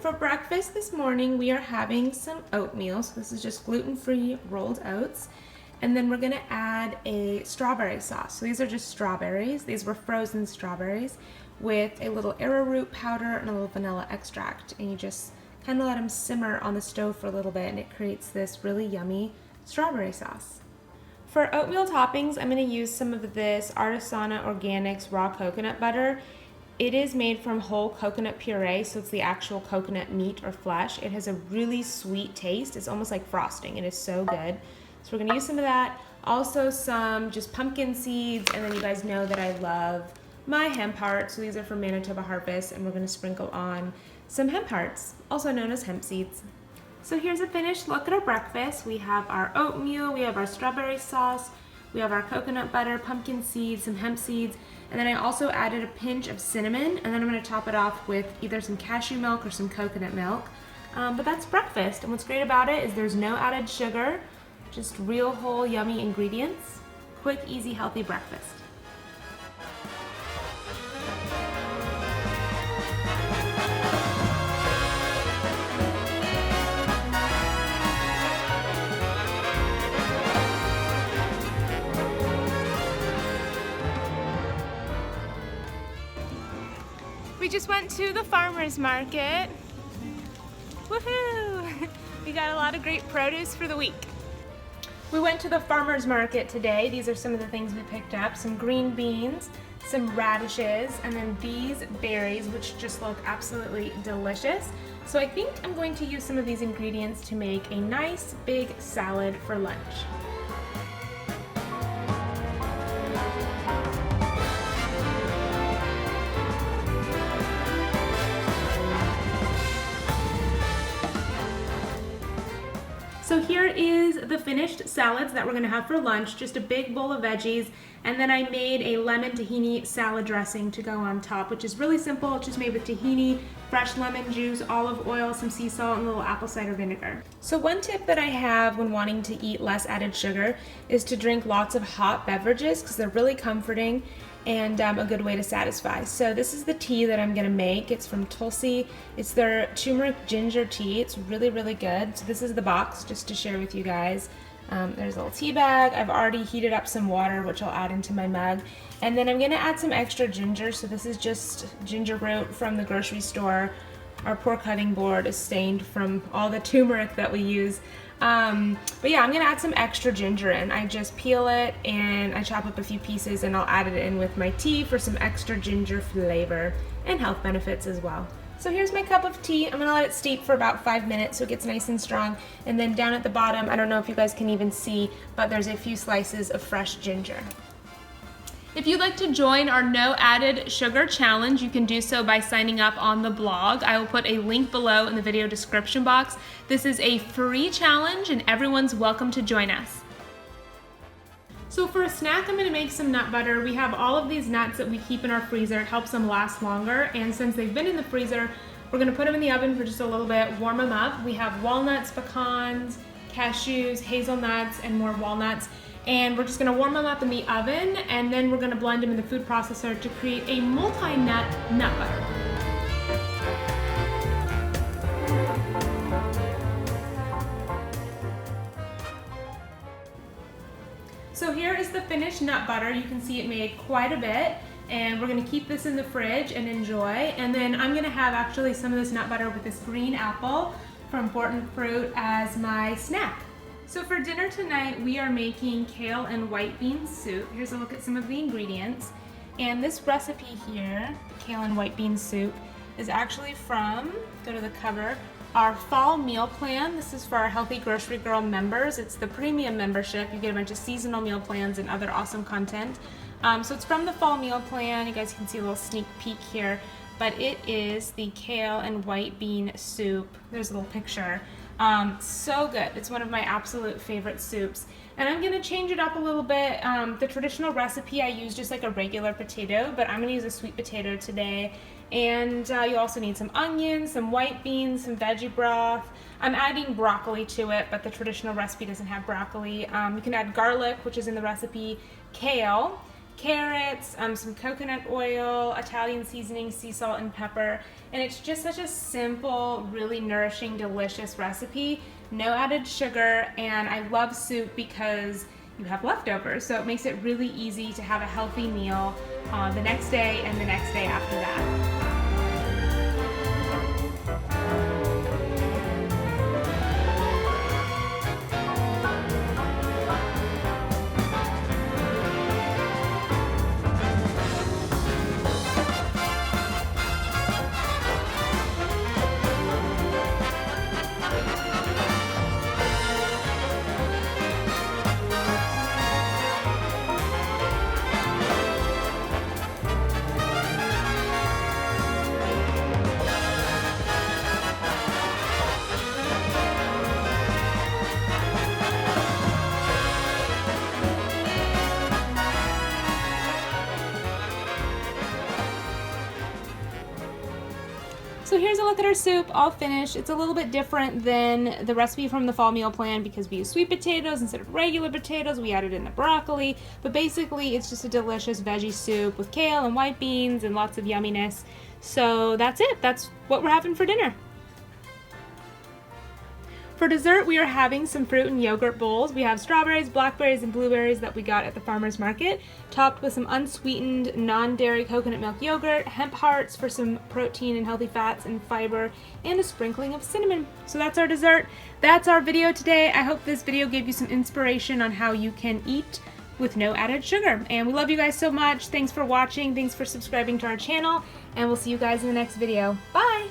For breakfast this morning, we are having some oatmeal. So this is just gluten-free rolled oats. And then we're gonna add a strawberry sauce. So these are just strawberries. These were frozen strawberries with a little arrowroot powder and a little vanilla extract. And you just kind of let them simmer on the stove for a little bit and it creates this really yummy strawberry sauce. For oatmeal toppings, I'm going to use some of this Artisana Organics raw coconut butter. It is made from whole coconut puree, so it's the actual coconut meat or flesh. It has a really sweet taste. It's almost like frosting. It is so good. So we're going to use some of that. Also some just pumpkin seeds, and then you guys know that I love my hemp hearts. So these are from Manitoba Harvest, and we're going to sprinkle on some hemp hearts, also known as hemp seeds. So here's a finished look at our breakfast. We have our oatmeal, we have our strawberry sauce, we have our coconut butter, pumpkin seeds, some hemp seeds, and then I also added a pinch of cinnamon, and then I'm going to top it off with either some cashew milk or some coconut milk. But that's breakfast, and what's great about it is there's no added sugar, just real whole yummy ingredients. Quick, easy, healthy breakfast. We just went to the farmer's market. Woohoo! We got a lot of great produce for the week. We went to the farmer's market today. These are some of the things we picked up. Some green beans, some radishes, and then these berries, which just look absolutely delicious. So I think I'm going to use some of these ingredients to make a nice big salad for lunch. So here is the finished salads that we're gonna have for lunch, just a big bowl of veggies, and then I made a lemon tahini salad dressing to go on top, which is really simple. It's just made with tahini, fresh lemon juice, olive oil, some sea salt, and a little apple cider vinegar. So one tip that I have when wanting to eat less added sugar is to drink lots of hot beverages because they're really comforting and a good way to satisfy. So this is the tea that I'm gonna make. It's from Tulsi. It's their turmeric ginger tea. It's really, really good. So this is the box, just to share with you guys. There's a little tea bag. I've already heated up some water, which I'll add into my mug. And then I'm gonna add some extra ginger. So this is just ginger root from the grocery store. Our poor cutting board is stained from all the turmeric that we use. But yeah, I'm gonna add some extra ginger in. I just peel it and I chop up a few pieces and I'll add it in with my tea for some extra ginger flavor and health benefits as well. So here's my cup of tea. I'm gonna let it steep for about 5 minutes so it gets nice and strong. And then down at the bottom, I don't know if you guys can even see, but there's a few slices of fresh ginger. If you'd like to join our no added sugar challenge, you can do so by signing up on the blog. I will put a link below in the video description box. This is a free challenge and everyone's welcome to join us. So for a snack, I'm gonna make some nut butter. We have all of these nuts that we keep in our freezer. It helps them last longer. And since they've been in the freezer, we're gonna put them in the oven for just a little bit, warm them up. We have walnuts, pecans, cashews, hazelnuts, and more walnuts. And we're just gonna warm them up in the oven, and then we're gonna blend them in the food processor to create a multi-nut nut butter. So here is the finished nut butter. You can see it made quite a bit, and we're gonna keep this in the fridge and enjoy. And then I'm gonna have actually some of this nut butter with this green apple from Borton Fruit as my snack. So for dinner tonight, we are making kale and white bean soup. Here's a look at some of the ingredients. And this recipe here, the kale and white bean soup, is actually from, go to the cover, our fall meal plan. This is for our HlthyGroceryGrl members. It's the premium membership. You get a bunch of seasonal meal plans and other awesome content. So it's from the fall meal plan. You guys can see a little sneak peek here, but it is the kale and white bean soup. There's a little picture. So good. It's one of my absolute favorite soups. And I'm gonna change it up a little bit. The traditional recipe, I use just like a regular potato, but I'm gonna use a sweet potato today. And you also need some onions, some white beans, some veggie broth. I'm adding broccoli to it, but the traditional recipe doesn't have broccoli. You can add garlic, which is in the recipe, kale, carrots, some coconut oil, Italian seasoning, sea salt, and pepper. And it's just such a simple, really nourishing, delicious recipe. No added sugar, and I love soup because you have leftovers, so it makes it really easy to have a healthy meal the next day and the next day after that. So here's a look at our soup, all finished. It's a little bit different than the recipe from the fall meal plan because we use sweet potatoes instead of regular potatoes. We added in the broccoli, but basically it's just a delicious veggie soup with kale and white beans and lots of yumminess. So that's it. That's what we're having for dinner. For dessert, we are having some fruit and yogurt bowls. We have strawberries, blackberries, and blueberries that we got at the farmer's market, topped with some unsweetened, non-dairy coconut milk yogurt, hemp hearts for some protein and healthy fats and fiber, and a sprinkling of cinnamon. So that's our dessert. That's our video today. I hope this video gave you some inspiration on how you can eat with no added sugar. And we love you guys so much. Thanks for watching. Thanks for subscribing to our channel, and we'll see you guys in the next video. Bye!